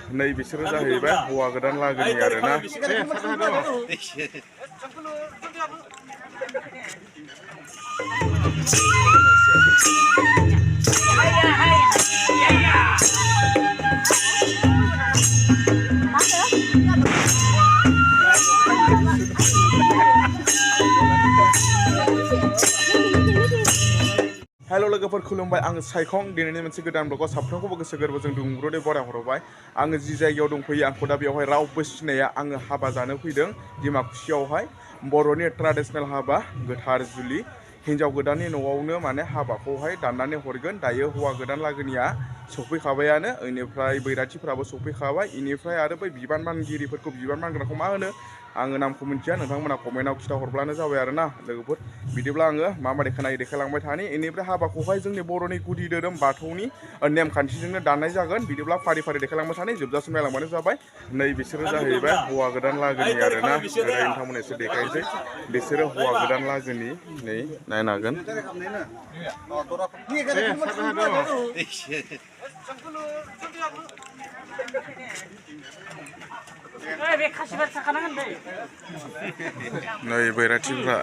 नै बिसोरो जाहैबाय हौवा गोदान लागोनि आरोना। हेलो लोगोफोर खुलुमबाय आं सायखं दिनैनि मोनसे गोदान ब्लगआव साफ्रोमखौबो गोसो गोरबोजों दुंब्रुदै बरायहरबाय। आङो जि जायगायाव दंफैयो आंखौ दा बेवहाय रावबो सिनाया। आङो हाबा जानो फैदों डिमाकुसियावहाय बर'नि ट्रेडिशनेल हाबा गोथार जुलि। हिन्जाव गोदाननि न'आवनो माने हाबाखौहाय दाननानै हरगोन। दायो हौवा गोदान लागोनिया सफैखाबायानो, इनिफ्राय बैराथिफोराबो सफैखाबाय। इनिफ्राय आरो बै बिबान मानगिरिफोरखौ बिबान मानग्राखौ मा होनो आङो नामखौ मिन्थिया, नोंथांमोना कमेन्टआव खिथाहरब्लानो जाबाय आरोना लोगोफोर। बिदिब्ला आङो माबादि खोनायो देखायलांबाय थानि। इनिफ्राय हाबाखौहाय जोंनि बर'नि गुदि धोरोम बाथौनि नेमखान्थिजोंनो दाननाय जागोन। बिदिब्ला फारि फारि देखायलांबाय थानि, जोबजासिम नायलांबानो जाबाय। नै बिसोरो जाहैबाय हौवा गोदान लागोनि आरोना। ओरै नोंथांमोन एसे देखायनोसै, बिसोरो हौवा गोदान लागोनि। नै नायनो हागोन। नै बैराथिफ्रा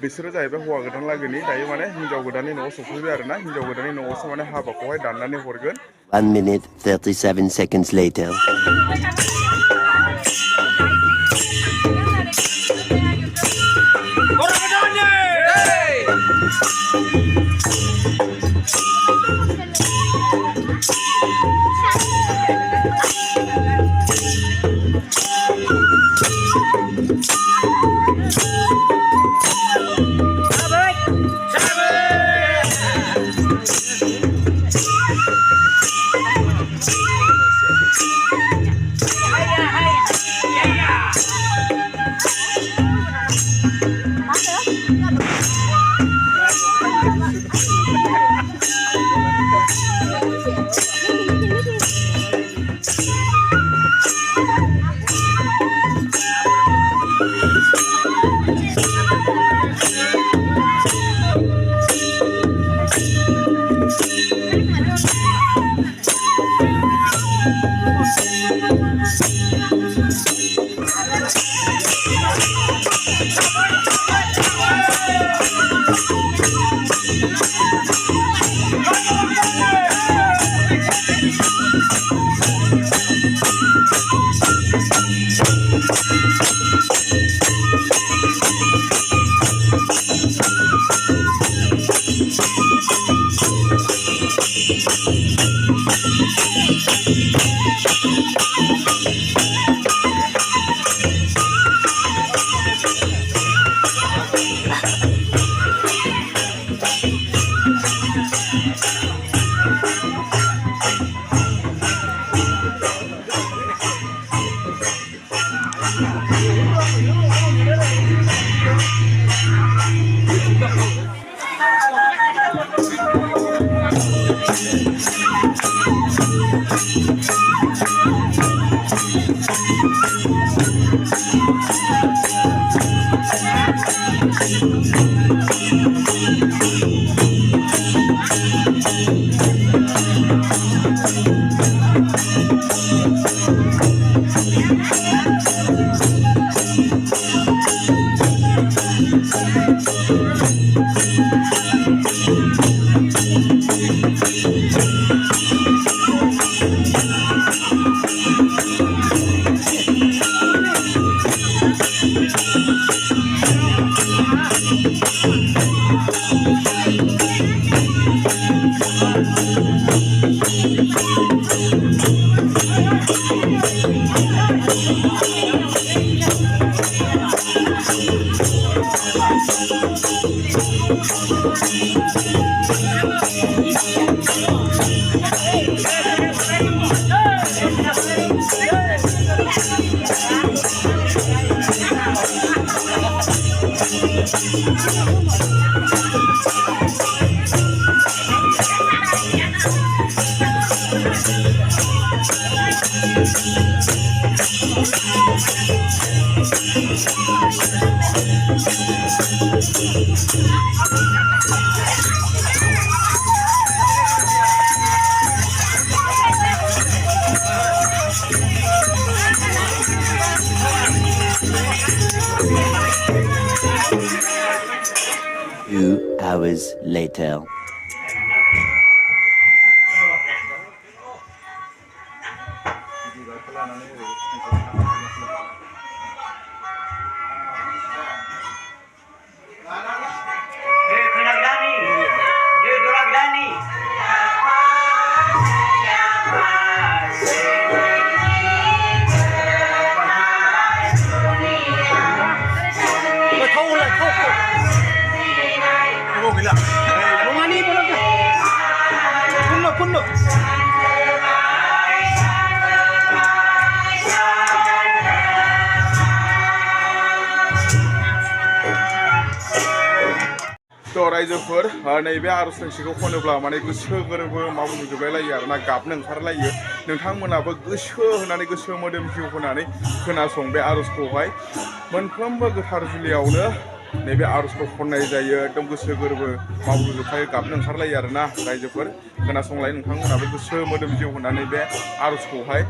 बिसोरो जाहैबाय हौवा गोदान लागोनि। दायो माने हिन्जाव गोदाननि न'आव सफैबाय आरोना। हिन्जाव गोदाननि न'आवसो माने हाबाखौहाय दाननानै हरगोन। 1 minute 37 seconds later. 2 hours later. थ' रायजोफोर नैबे आर'ज दोंसेखौ खनोब्ला माने गोसो गोरबो मावजोबलायलायो आरो ना गाबनो ओंखारलायो नोंथांमोनाबो गोसो होनानै गोसो मोदोम जिउ होनानै खोनासं बे आर'जखौहाय मोनफ्रोमबो गोथार जुलियावनो नैबे आर'जखौ खननाय जायो एकदम गोसो गोरबो मावजोबखायो गाबनो ओंखारलायो आरो ना रायजोफोर खोनासंलाय नोंथांमोनाबो गोसो मोदोम जिउ होनानै बे आर'जखौहाय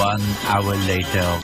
1 hour later.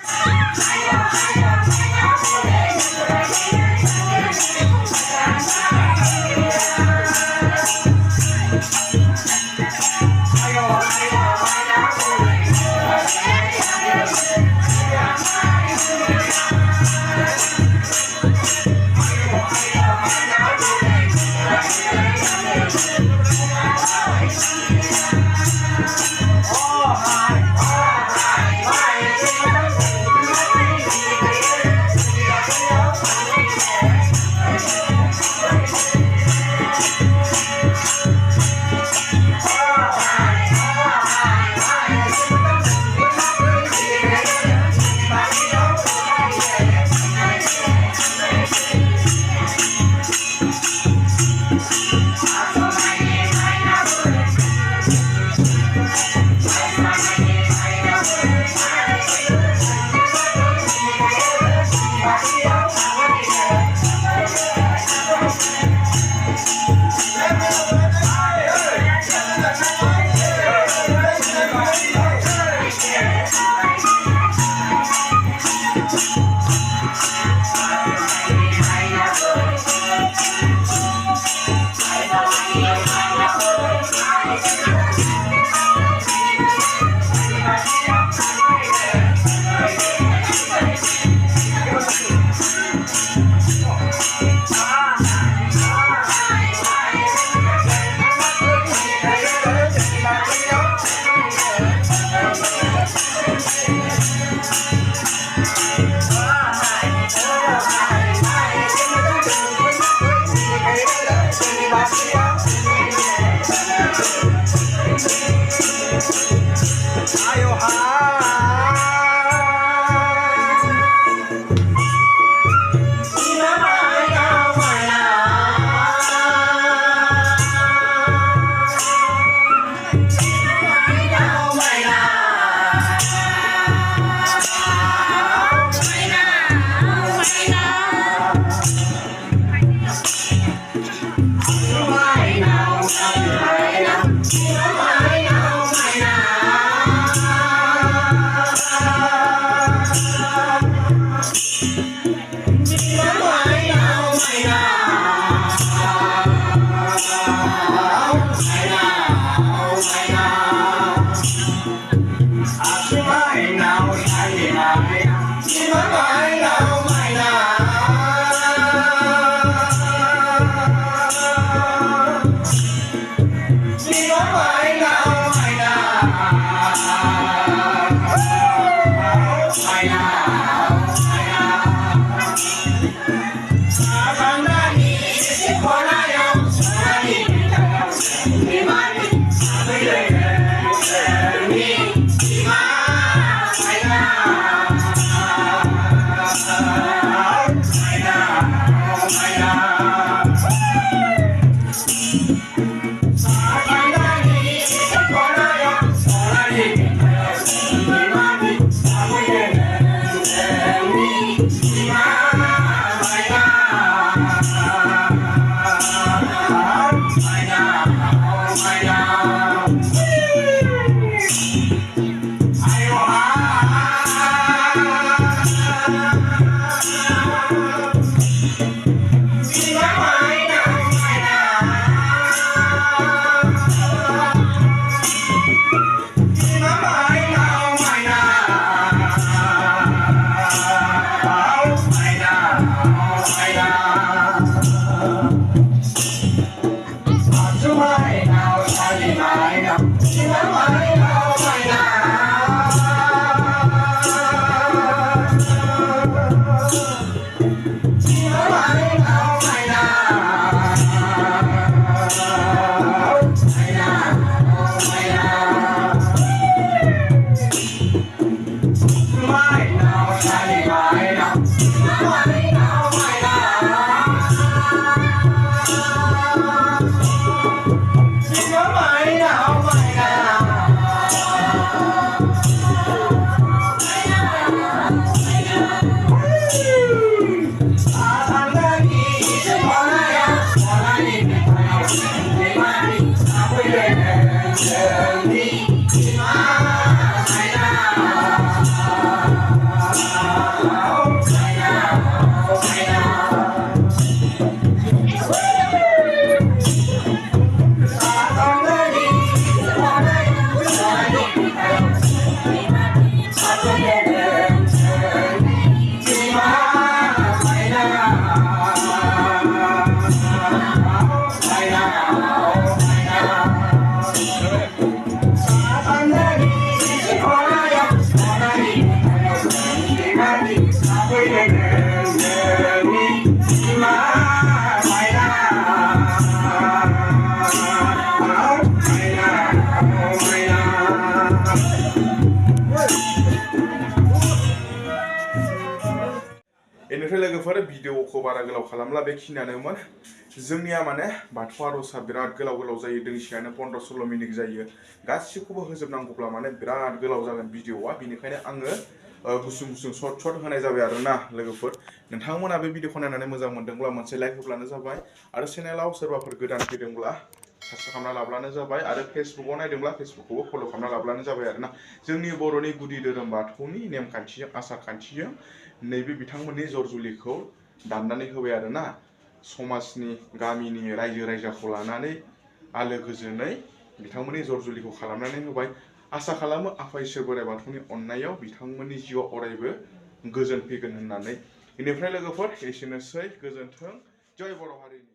बेनिफ्राय लोगोफोर भिडिअखौ बारा गोलाव खालामला बेखिनियानोमोन जोंनिया माने बाथौ आर'जआ बिराद गोलाव गोलाव जायो दोंसेयानो 15-16 मिनिट जायो गासिखौबो होजोबनांगौब्ला माने बिराद गोलाव जागोन भिडिअआ बेनिखायनो आङो गुसुं गुसुं सर्ट होनाय जाबाय आरोना लोगोफोर नोंथांमोना बे भिडिअखौ नायनानै मोजां मोनदोंब्ला मोनसे लाइक होब्लानो जाबाय आरो चेनेलाव सोरबाफोर गोदान फैदोंब्ला साबस्क्राइब खालामना लाब्लानो जाबाय आरो फेसबुकआव नायदोंब्ला फेसबुकखौबो फल' खालामना लाब्लानो जाबाय आरोना जोंनि बर'नि गुदि धोरोम बाथौनि नेमखान्थिजों आसार खान्थिजों नैबे बिथांमोननि जर जुलिखौ दाननानै होबाय आरोना समाजनि गामिनि रायजो राजाखौ लानानै आलो गोजोनै बिथांमोननि जर जुलिखौ खालामनानै होबाय आसा खालामो आफा इसोर बोराइ बाथौनि अननायाव बिथांमोननि जिउआव अरायबो गोजोन फैगोन होननानै बेनिफ्राय लोगोफोर एसेनोसै गोजोन्थों जय बर' हारिनि